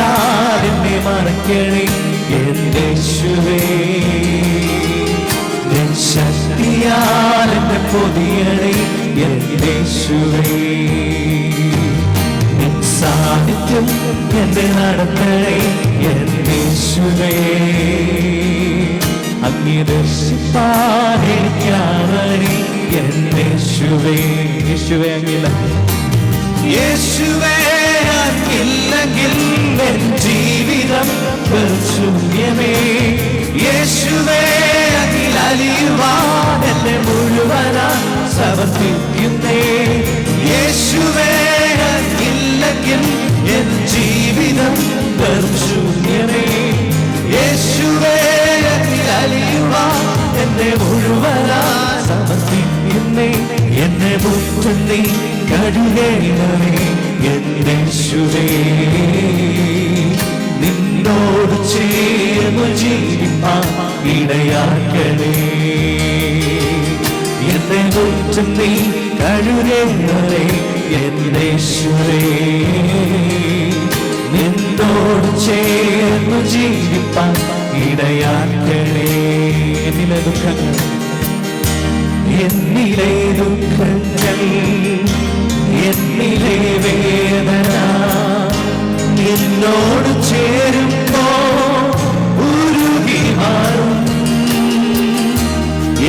കൈത്താൽ എന്നെ മറക്കണേ എന്റെ യേശുവേ. നിൻ ശക്തിയാൽ എന്നെ പൊതിയണേ എന്റെ യേശുവേ. നിൻ സാന്നിധ്യം എന്നെ നടത്തണേ എന്റെ യേശുവേ. അങ്ങേ ദർശിപ്പാൻ എനിക്കാവണേ എന്റെ യേശുവേ. യേശുവേ അങ്ങില്ല, യേശുവേ അങ്ങില്ലെങ്കിൽ എൻ ജീവിതം ശൂന്യമേ. യേശുവേ അങ്ങിൽ അലിയുവാൻ എന്നെ മുഴുവനായി സമർപ്പിക്കുന്നേ. യേശുവേ അങ്ങില്ലെങ്കിൽ എൻ ജീവിതം ശൂന്യമേ. യേശുവേ അങ്ങിൽ അലിയുവാൻ എന്നെ മുഴുവനായി സമർപ്പിക്കുന്നേ. എന്നെ മുറ്റും നീ കഴുകേണമേ എന്റെ യേശുവേ. നിന്നോട് ചേർന്നു ജീവിപ്പാൻ ഇടയാക്കണേ. എന്നെ മുറ്റും നീ കഴുകേണമേ എന്റെ യേശുവേ. നിന്നോട് ചേർന്നു ജീവിപ്പാൻ ഇടയാക്കണേ. എന്നിലെ ദുഃഖങ്ങൾ, എന്നിലെ ദുഃഖങ്ങൾ, എന്നിലെ വേദന നിന്നോട് ചേരുമ്പോ ഉരുകി മാറും.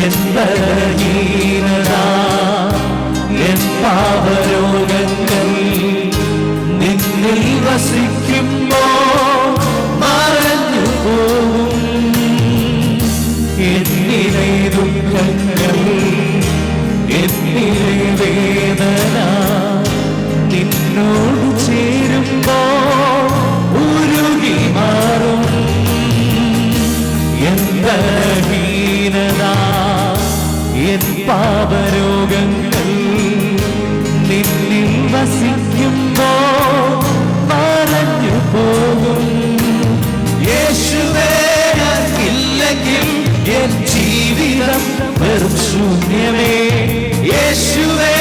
എൻ ബലഹീനത, എൻ പാപരോഗങ്ങൾ നിന്നിൽ വസിക്കുമ്പോ മറഞ്ഞു പോകും. എന്നിലെ ദുഃഖങ്ങൾ, എന്നിലെ വേദന നിന്നോട് ചേരുമ്പോ ഉരുകി മാറും. എൻ ബലഹീനത, എൻ പാപരോഗങ്ങൾ നിന്നിൽ വസിക്കുമ്പോ മറഞ്ഞു പോകും. യേശുവേ ഇല്ലെങ്കിൽ എൻ ജീവിതം വെറും ശൂന്യമേ. യേശുവേ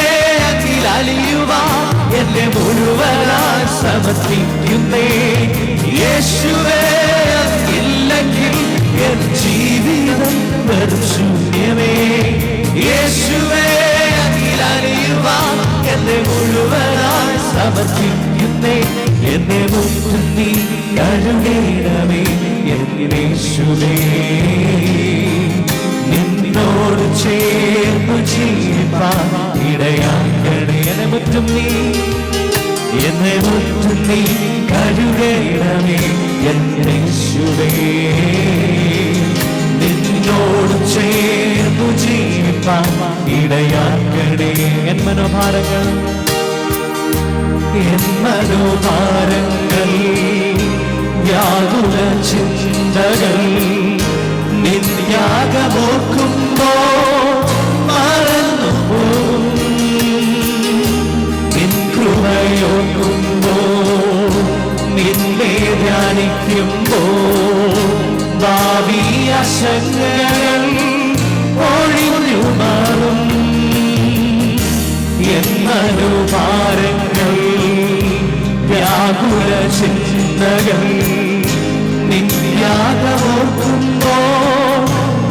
അങ്ങിൽ അലിയുവാൻ എന്നെ മുഴുവനായി സമർപ്പിക്കുന്നേ. യേശുവേ ഇല്ലെങ്കിൽ എൻ ജീവിതം വെറും ശൂന്യമേ. യേശുവേ അങ്ങിൽ അലിയുവാൻ എന്നെ മുഴുവനായി സമർപ്പിക്കുന്നേ. എന്നെ മുറ്റും നീ കഴുകേണമേ എന്റെ യേശുവേ. നിന്നോട് ചേർന്നു ജീവിപ്പാൻ ഇടയാക്കണേ. എന്നെ മുറ്റും നീ, എന്നെ മുറ്റും നീ കഴുകേണമേ എന്റെ യേശുവേ. നിന്നോട് ചേർന്നു ജീവിപ്പാൻ ഇടയാക്കണേ. എൻ മനോഭാരങ്ങൾ, എൻ മനോഭാരങ്ങൾ, വ്യാകുല ചിന്തകൾ നിന്യാഗമോർക്കുമ്പോ മറന്നു പോകും. നിൻ കൃപയോർക്കുമ്പോ, നിന്നെ ധ്യാനിക്കുമ്പോ ഭാവി ആശങ്കകൾ ഒഴിഞ്ഞു മാറും. എൻ മനോഭാരങ്ങൾ, വ്യാകുല ചിന്തകൾ നിന്യാഗമോർക്കുമ്പോ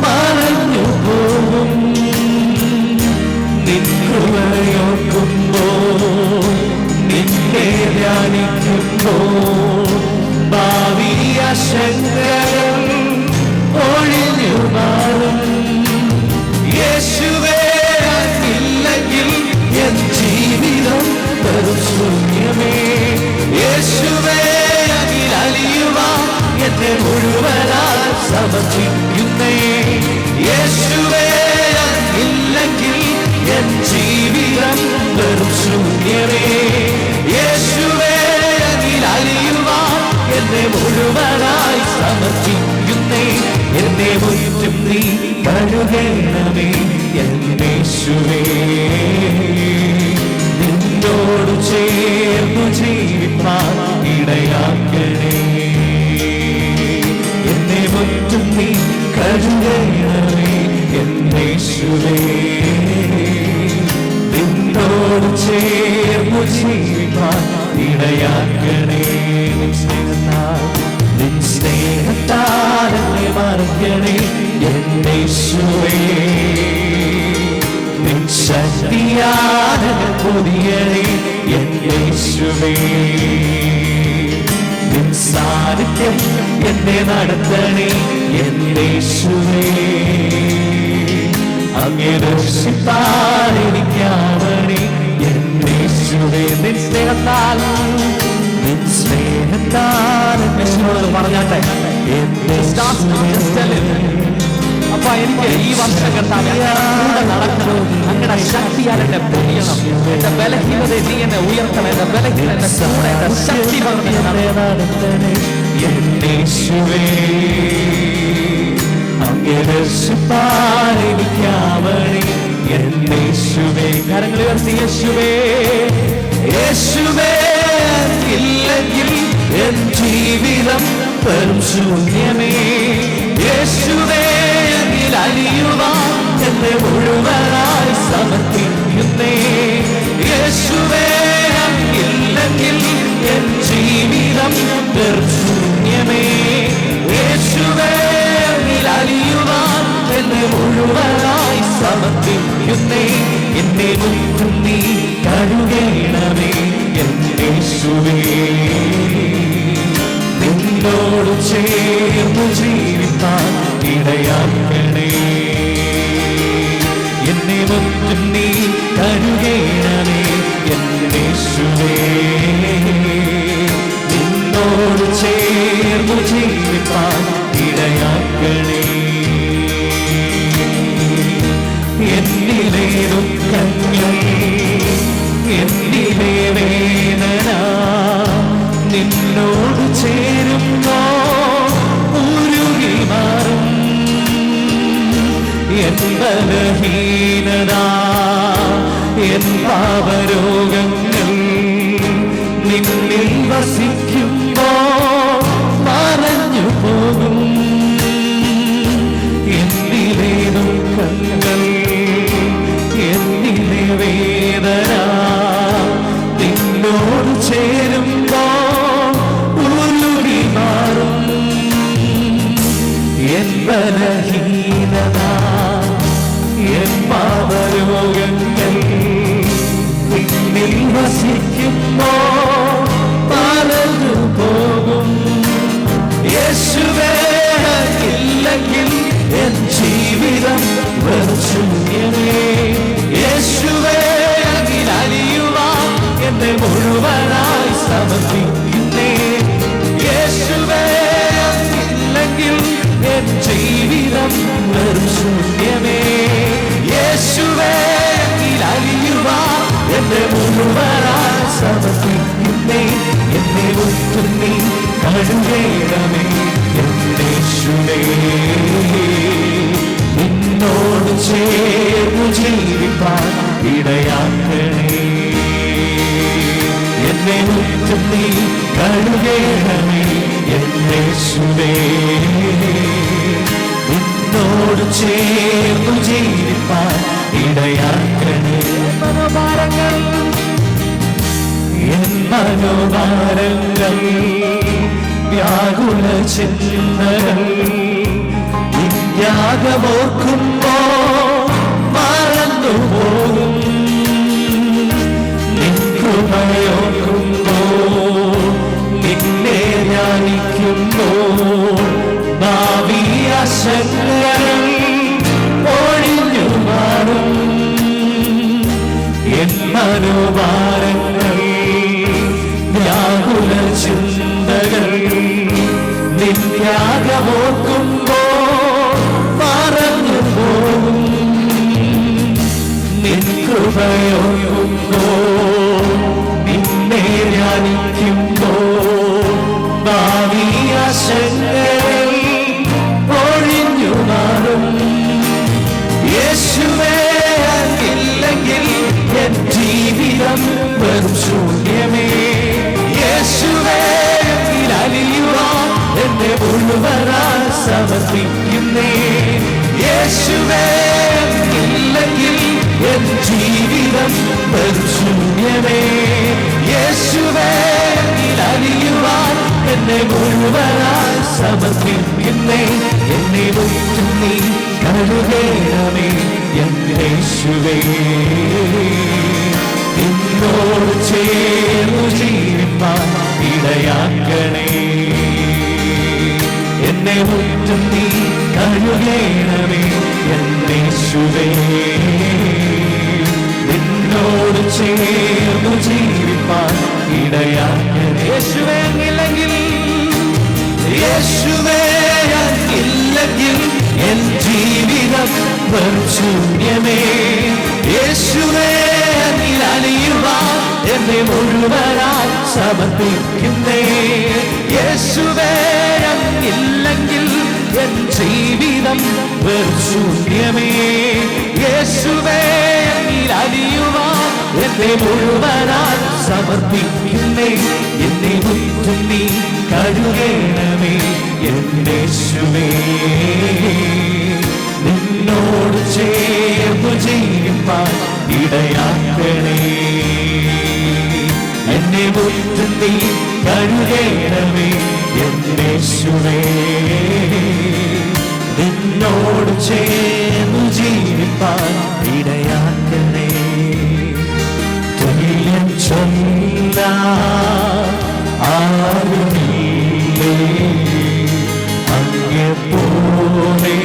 മറഞ്ഞു പോകും. നിൻ കൃപയോർക്കുമ്പോ, നിന്നെ ധ്യാനിക്കുമ്പോ ഭാവി ആശങ്കകൾ ഒഴിഞ്ഞു മാറും. യേശുവേ ഇല്ലെങ്കിൽ എൻ ജീവിതം വെറും ശൂന്യമേ. യേശുവേ അങ്ങിൽ അലിയുവാൻ എന്നെ മുഴുവനായി സമർപ്പിക്കുന്നേ. യേശുവേ ഇല്ലെങ്കിൽ എൻ ജീവിതം വെറും ശൂന്യമേ. യേശുവേ അങ്ങിൽ അലിയുവാൻ എന്നെ മുഴുവനായി സമർപ്പിക്കുന്നേ. എന്നെ മുറ്റും നീ കഴുകേണമേ എന്റെ യേശുവേ. നിന്നോട് ചേർന്നു ജീവിപ്പാൻ ഇടയാക്കണേ. എന്നെ മുറ്റും നീ കഴുകേണമേ എന്റെ യേശുവേ. നിന്നോട് ചേർന്നു ജീവിപ്പാൻ ഇടയാക്കണേ. സ്നേഹത്താൽ നിറയ്ക്കണേ എന്നേശുവേ. നിൻ ശക്തിയാൽ പൊതിയണേ എന്നേശുവേ. നിൻ സാന്നിധ്യം എന്നെ നടത്തണേ എന്നേശുവേ. അങ്ങേ ദർശിപ്പാൻ എനിക്കാവണേ എന്നേശുവേ. നിൻ സ്നേഹത്താൽ എന്നോട് പറഞ്ഞാട്ടെ അപ്പ എനിക്ക് ഈ വർഷം കർത്താവേ കൂടെ നടക്കണം. അങ്ങയുടെ ശക്തിയാൽ എന്നെ പൊതിയണം. എന്റെ ബലഹീനത നീ എന്നെ ഉയർത്തണം. എന്റെ ബലഹീനത കൂടെ എന്റെ ശക്തി നടത്തണേ എന്നേശുവേ. അങ്ങേ ദർശിപ്പാൻ എനിക്കാവണേ എന്നേശുവേ. കരങ്ങൾ ഉയർത്തി യേശുവേ. യേശുവേ ഇല്ലെങ്കിൽ എൻ ജീവിതം വെറും ശൂന്യമേ. യേശുവേ അലിയുവാൻ എന്നെ മുഴുവനായി സമർപ്പിക്കുന്നേ. യേശുവേ ഇല്ലെങ്കിൽ എൻ ജീവിതം വെറും ശൂന്യമേ. യേശുവേ അലിയുവാൻ എന്നെ മുഴുവനായി സമർപ്പിക്കുന്നേ. എന്നെ മുറ്റും നീ കഴുകേണമേ എന്നേശുവേ. നിന്നോട് ചേർന്നു ജീവിപ്പാൻ ഇടയാക്കണേ. എന്നെ മുറ്റും നീ കഴുകേണമേ എന്നേശുവേ. നിന്നോട് ചേർന്നു ജീവിപ്പാൻ ഇടയാക്കണേ. എന്നിലെ ദുഃഖങ്ങൾ എന്നിലെ വേദന നിന്നോട് ചേരുമ്പോ ഉരുകി മാറും. എൻ ബലഹീനത എൻ പാപരോഗങ്ങൾ നിന്നിൽ വസിക്കുമ്പോ മറഞ്ഞു പോകും. എന്നിലെ ദുഃഖങ്ങൾ എന്നിലെ വേദന നിന്നോട് ചേരുമ്പോ ഉരുകി മാറും. എൻ ബലഹീനത എൻ പാപരോഗങ്ങൾ നിന്നിൽ വസിക്കുമ്പോ മറന്നു പോകും. യേശുവേ ഇല്ലെങ്കിൽ എൻ ജീവിതം വെറും ശൂന്യമേ. യേശുവേ അലിയുവാൻ എന്നെ മുഴുവനായി സമർപ്പിക്കുന്നേ. യേശുവേ ഇല്ലെങ്കിൽ എൻ ജീവിതം വെറും ശൂന്യമേ. യേശുവേ അലിയുവാൻ എന്നെ മുഴുവനായി സമർപ്പിക്കുന്നേ. എന്നെ മുറ്റും നീ കഴുകേണമേ എന്നേശുവേ. നിന്നോട് ചേർന്നു ജീവിപ്പാൻ ഇടയാക്കണേ. എന്നെ മുറ്റും നീ കഴുകേണമേ എന്നേശുവേ. നിന്നോട് ചേർന്നു ജീവിപ്പാൻ ഇടയാക്കണേ. എൻ മനോഭാരങ്ങൾ വ്യാകുല ചിന്തകൾ യാഗമോർക്കുമ്പോ മറന്നു പോകും. നിൻ കൃപയോർക്കുമ്പോ നിന്നെ ധ്യാനിക്കുമ്പോ ഭാവി ആശങ്കകൾ ഒഴിഞ്ഞു മാറും. എൻ മനോഭാരങ്ങൾ വ്യാകുല ചിന്തകൾ നിത്യാഗമോർക്കുമ്പോ മറന്നു പോകും. നിൻ കൃപയോർക്കുമ്പോ നിന്നെ ധ്യാനിക്കുമ്പോ ഭാവി ആശങ്കകൾ ഒഴിഞ്ഞു മാറും. യേശുവേ ഇല്ലെങ്കിൽ എൻ ജീവിതം വെറും ശൂന്യമേ. യേശുവേ അലിയുവാൻ എന്നെ മുഴുവനായി സമർപ്പിക്കുന്നേ. യേശുവേ ഇല്ലെങ്കിൽ എൻ ജീവിതം വെറും ശൂന്യമേ. യേശുവേ അലിയുവാൻ എന്നെ മുഴുവനായി സമർപ്പിക്കുന്നേ. എന്നെ മുറ്റും നീ കഴുകേണമേ എൻ യേശുവേ. നിന്നോട് ചേർന്നു ജീവിപ്പാൻ ഇടയാക്കണേ. എന്നെ മുറ്റും നീ കഴുകേണമേ എൻ യേശുവേ. നിന്നോട് ചേർന്നു ജീവിപ്പാൻ ഇടയാക്കണേ. യേശുവേ അങ്ങില്ലെങ്കിൽ, യേശുവേ അങ്ങില്ലെങ്കിൽ എൻ ജീവിതം ശൂന്യമേ. യേശുവേ അങ്ങിൽ അലിയുവാൻ എന്നെ മുഴുവനായി സമർപ്പിക്കുന്നേ. യേശുവേ അങ്ങില്ലെങ്കിൽ എൻ ജീവിതം ശൂന്യമേ. യേശുവേ അങ്ങിൽ അലിയുവാൻ എന്നെ മുഴുവനായി സമർപ്പിക്കുന്നേ. എന്നെ മുറ്റും നീ കഴുകേണമേ എൻ യേശുവേ. നിന്നോട് ചേർന്നു ജീവിപ്പാൻ ഇടയാക്കണേ. എന്നെ മുറ്റും നീ കഴുകേണമേ എൻ യേശുവേ. നിന്നോട് ചേർന്നു ജീവിപ്പാൻ ഇടയാക്കണേ. തുല്യം ചൊല്ലാൻ ആരുമില്ലേ അങ്ങെപ്പോലെ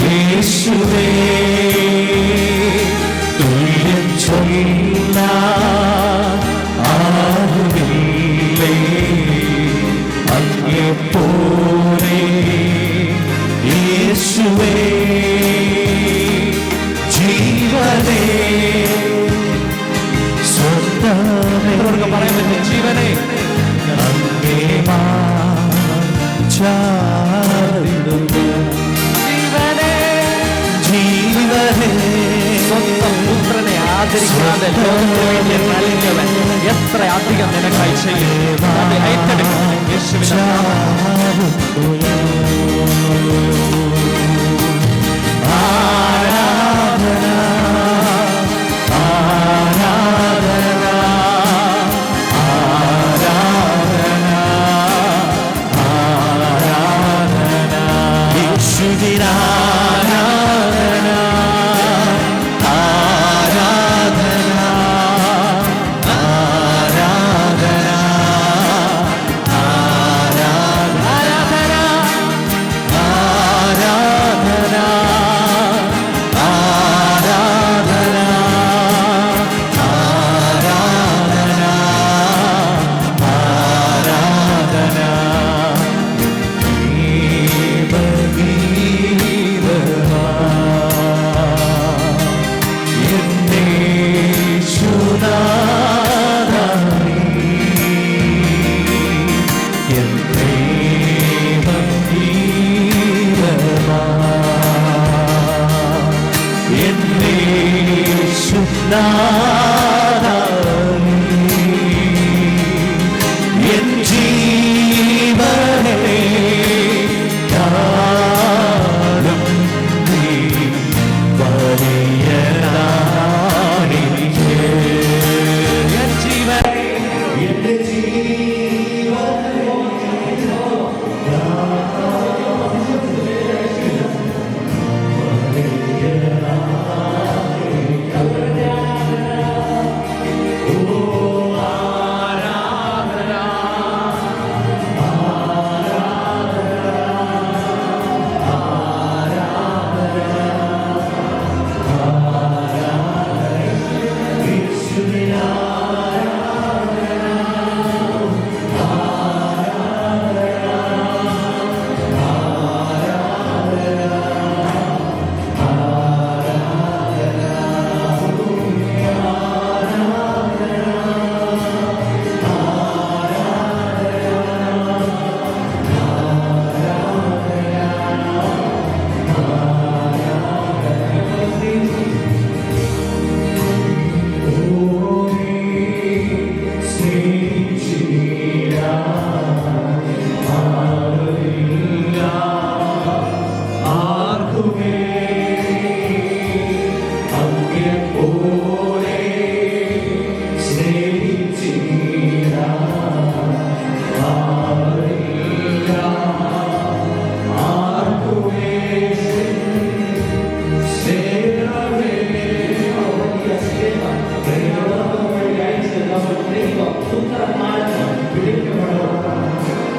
യേശുവേ. തുല്യം ചൊല്ലാൻ ആരുമില്ലേ അങ്ങെപ്പോലെ യേശുവേ. ജീവനേ സ്വന്തമേ പറയാൻ പറ്റും. ജീവനേ അങ്ങേ ചാടുന്നു. ജീവനേ ജീവനേ സ്വന്തം പുത്രനെ ആദരിക്കാതെ ലോകത്തിന് നൽകിയവൻ എത്ര അധികം നിനക്കായി ചെയ്യും. അത് ഏറ്റെടുക്കണം യേശുവിനെ.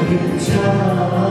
അനുഗ്രഹിച്ച